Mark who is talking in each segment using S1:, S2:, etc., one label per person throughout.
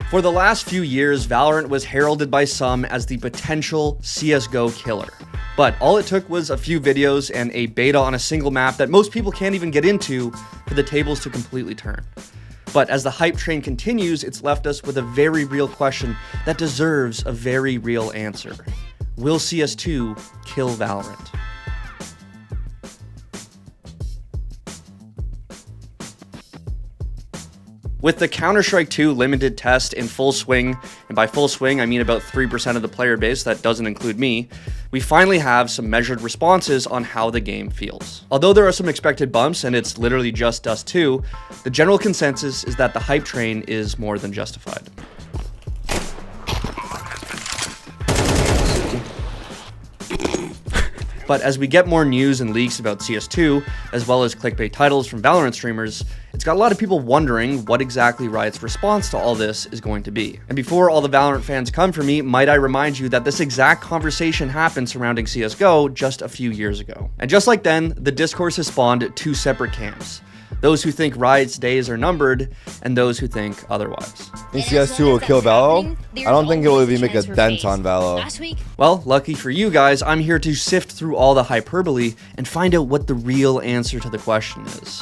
S1: For the last few years, Valorant was heralded by some as the potential CSGO killer. But all it took was a few videos and a beta on a single map that most people can't even get into for the tables to completely turn. But as the hype train continues, it's left us with a very real question that deserves a very real answer. Will CS2 kill Valorant? With the Counter-Strike 2 limited test in full swing, and by full swing I mean about 3% of the player base, that doesn't include me, we finally have some measured responses on how the game feels. Although there are some expected bumps and it's literally just Dust 2, the general consensus is that the hype train is more than justified. But as we get more news and leaks about CS2, as well as clickbait titles from Valorant streamers, it's got a lot of people wondering what exactly Riot's response to all this is going to be. And before all the Valorant fans come for me, might I remind you that this exact conversation happened surrounding CSGO just a few years ago. And just like then, the discourse has spawned two separate camps. Those who think Riot's days are numbered, and those who think otherwise.
S2: I think CS2 will kill Valo. I don't think it will even make a dent on Valo.
S1: Well, lucky for you guys, I'm here to sift through all the hyperbole and find out what the real answer to the question is.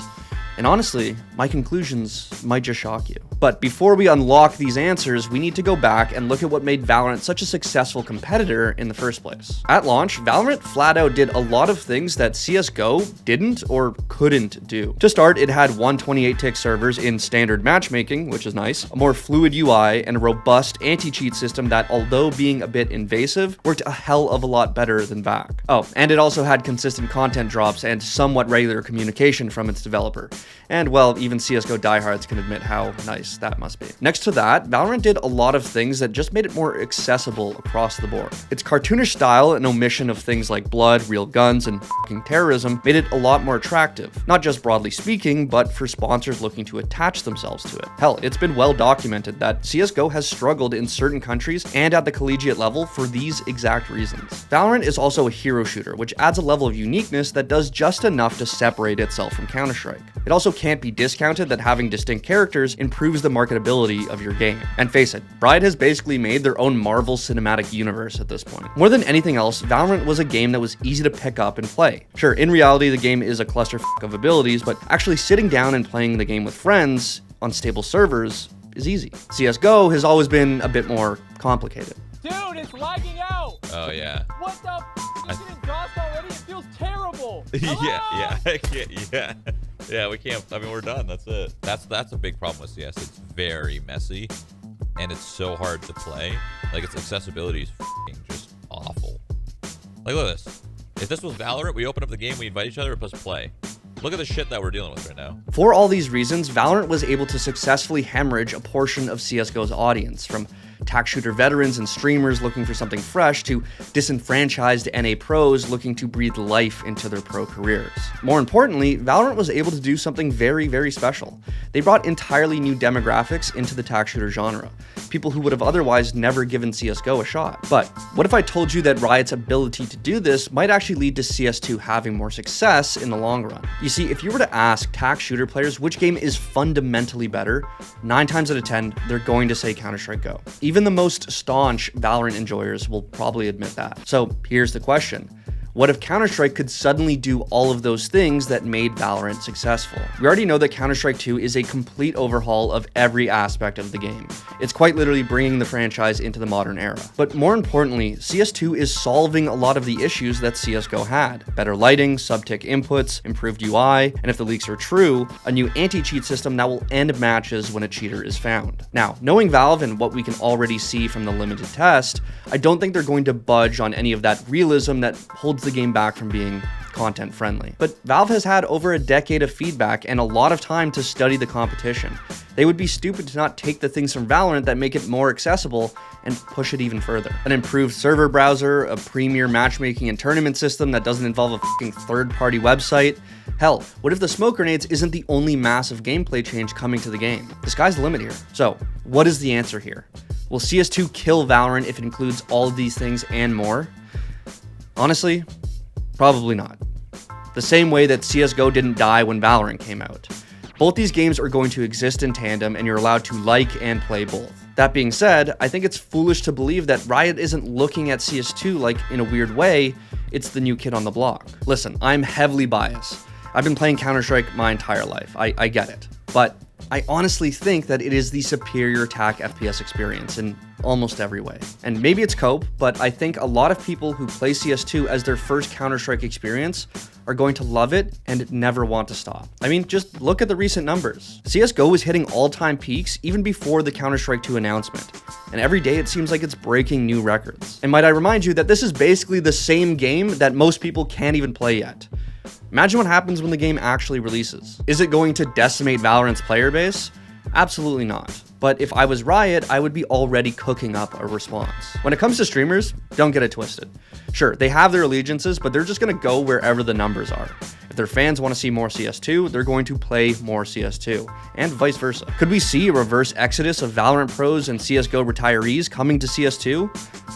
S1: And honestly, my conclusions might just shock you. But before we unlock these answers, we need to go back and look at what made Valorant such a successful competitor in the first place. At launch, Valorant flat out did a lot of things that CSGO didn't or couldn't do. To start, it had 128-tick servers in standard matchmaking, which is nice, a more fluid UI, and a robust anti-cheat system that, although being a bit invasive, worked a hell of a lot better than VAC. Oh, and it also had consistent content drops and somewhat regular communication from its developer. And well, even CSGO diehards can admit how nice that must be. Next to that, Valorant did a lot of things that just made it more accessible across the board. Its cartoonish style and omission of things like blood, real guns, and fucking terrorism made it a lot more attractive. Not just broadly speaking, but for sponsors looking to attach themselves to it. Hell, it's been well documented that CSGO has struggled in certain countries and at the collegiate level for these exact reasons. Valorant is also a hero shooter, which adds a level of uniqueness that does just enough to separate itself from Counter-Strike. It also can't be discounted that having distinct characters improves the marketability of your game. And face it, Riot has basically made their own Marvel Cinematic Universe at this point. More than anything else, Valorant was a game that was easy to pick up and play. Sure, in reality, the game is a clusterfuck of abilities, but actually sitting down and playing the game with friends on stable servers is easy. CSGO has always been a bit more complicated.
S3: Dude, it's lagging out!
S4: Oh, yeah.
S3: What the f***? Is it in DOS already? It feels terrible!
S4: Yeah, we can't. I mean, we're done. That's it. That's a big problem with CS. It's very messy, and it's so hard to play. Like, its accessibility is just awful. Like, look at this. If this was Valorant, we open up the game, we invite each other, and plus play. Look at the shit that we're dealing with right now.
S1: For all these reasons, Valorant was able to successfully hemorrhage a portion of CSGO's audience, from tac shooter veterans and streamers looking for something fresh to disenfranchised NA pros looking to breathe life into their pro careers. More importantly, Valorant was able to do something very, very special. They brought entirely new demographics into the tac shooter genre, people who would have otherwise never given CSGO a shot. But what if I told you that Riot's ability to do this might actually lead to CS2 having more success in the long run? You see, if you were to ask tac shooter players which game is fundamentally better, 9 times out of 10, they're going to say Counter-Strike Go. Even the most staunch Valorant enjoyers will probably admit that. So here's the question. What if Counter-Strike could suddenly do all of those things that made Valorant successful? We already know that Counter-Strike 2 is a complete overhaul of every aspect of the game. It's quite literally bringing the franchise into the modern era. But more importantly, CS2 is solving a lot of the issues that CSGO had. Better lighting, sub-tick inputs, improved UI, and if the leaks are true, a new anti-cheat system that will end matches when a cheater is found. Now, knowing Valve and what we can already see from the limited test, I don't think they're going to budge on any of that realism that holds the game back from being content friendly. But Valve has had over a decade of feedback and a lot of time to study the competition. They would be stupid to not take the things from Valorant that make it more accessible and push it even further. An improved server browser, a premier matchmaking and tournament system that doesn't involve a fucking third-party website. Hell, what if the smoke grenades isn't the only massive gameplay change coming to the game? The sky's the limit here. So, what is the answer here? Will CS2 kill Valorant if it includes all of these things and more? Honestly, probably not. The same way that CSGO didn't die when Valorant came out. Both these games are going to exist in tandem, and you're allowed to like and play both. That being said, I think it's foolish to believe that Riot isn't looking at CS2 like, in a weird way, it's the new kid on the block. Listen, I'm heavily biased. I've been playing Counter-Strike my entire life. I get it. But I honestly think that it is the superior attack FPS experience in almost every way. And maybe it's cope, but I think a lot of people who play CS2 as their first Counter-Strike experience are going to love it and never want to stop. I mean, just look at the recent numbers. CSGO is hitting all-time peaks even before the Counter-Strike 2 announcement. And every day it seems like it's breaking new records. And might I remind you that this is basically the same game that most people can't even play yet. Imagine what happens when the game actually releases. Is it going to decimate Valorant's player base? Absolutely not. But if I was Riot, I would be already cooking up a response. When it comes to streamers, don't get it twisted. Sure, they have their allegiances, but they're just gonna go wherever the numbers are. If their fans want to see more CS2, they're going to play more CS2, and vice versa. Could we see a reverse exodus of Valorant pros and CSGO retirees coming to CS2?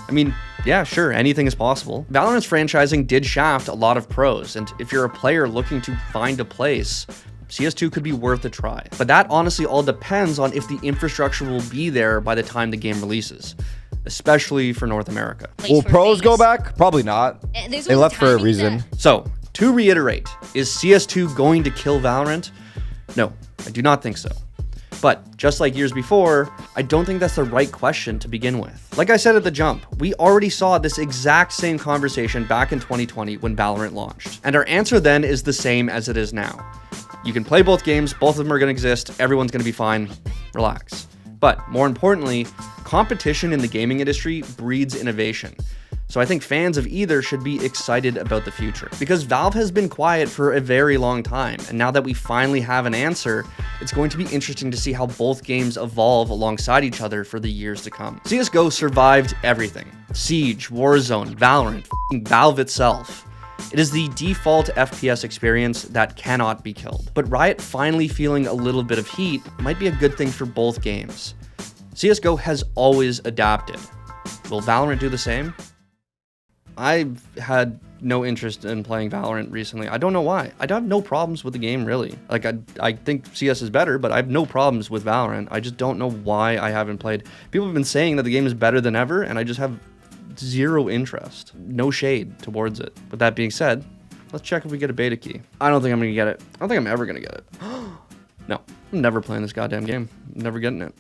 S1: I mean, yeah, sure, anything is possible. Valorant's franchising did shaft a lot of pros, and if you're a player looking to find a place, CS2 could be worth a try. But that honestly all depends on if the infrastructure will be there by the time the game releases, especially for North America.
S2: Will pros go back? Probably not. They left for a reason.
S1: So, to reiterate, is CS2 going to kill Valorant? No, I do not think so. But just like years before, I don't think that's the right question to begin with. Like I said at the jump, we already saw this exact same conversation back in 2020 when Valorant launched. And our answer then is the same as it is now. You can play both games, both of them are going to exist, everyone's going to be fine, relax. But more importantly, competition in the gaming industry breeds innovation. So I think fans of either should be excited about the future. Because Valve has been quiet for a very long time, and now that we finally have an answer, it's going to be interesting to see how both games evolve alongside each other for the years to come. CSGO survived everything. Siege, Warzone, Valorant, Valve itself. It is the default FPS experience that cannot be killed. But Riot finally feeling a little bit of heat might be a good thing for both games. CSGO has always adapted. Will Valorant do the same? I've had no interest in playing Valorant recently. I don't know why. I have no problems with the game, really. Like, I think CS is better, but I have no problems with Valorant. I just don't know why I haven't played. People have been saying that the game is better than ever, and I just have zero interest. No shade towards it. But that being said, let's check if we get a beta key. I don't think I'm gonna get it. I don't think I'm ever gonna get it. No, I'm never playing this goddamn game. I'm never getting it.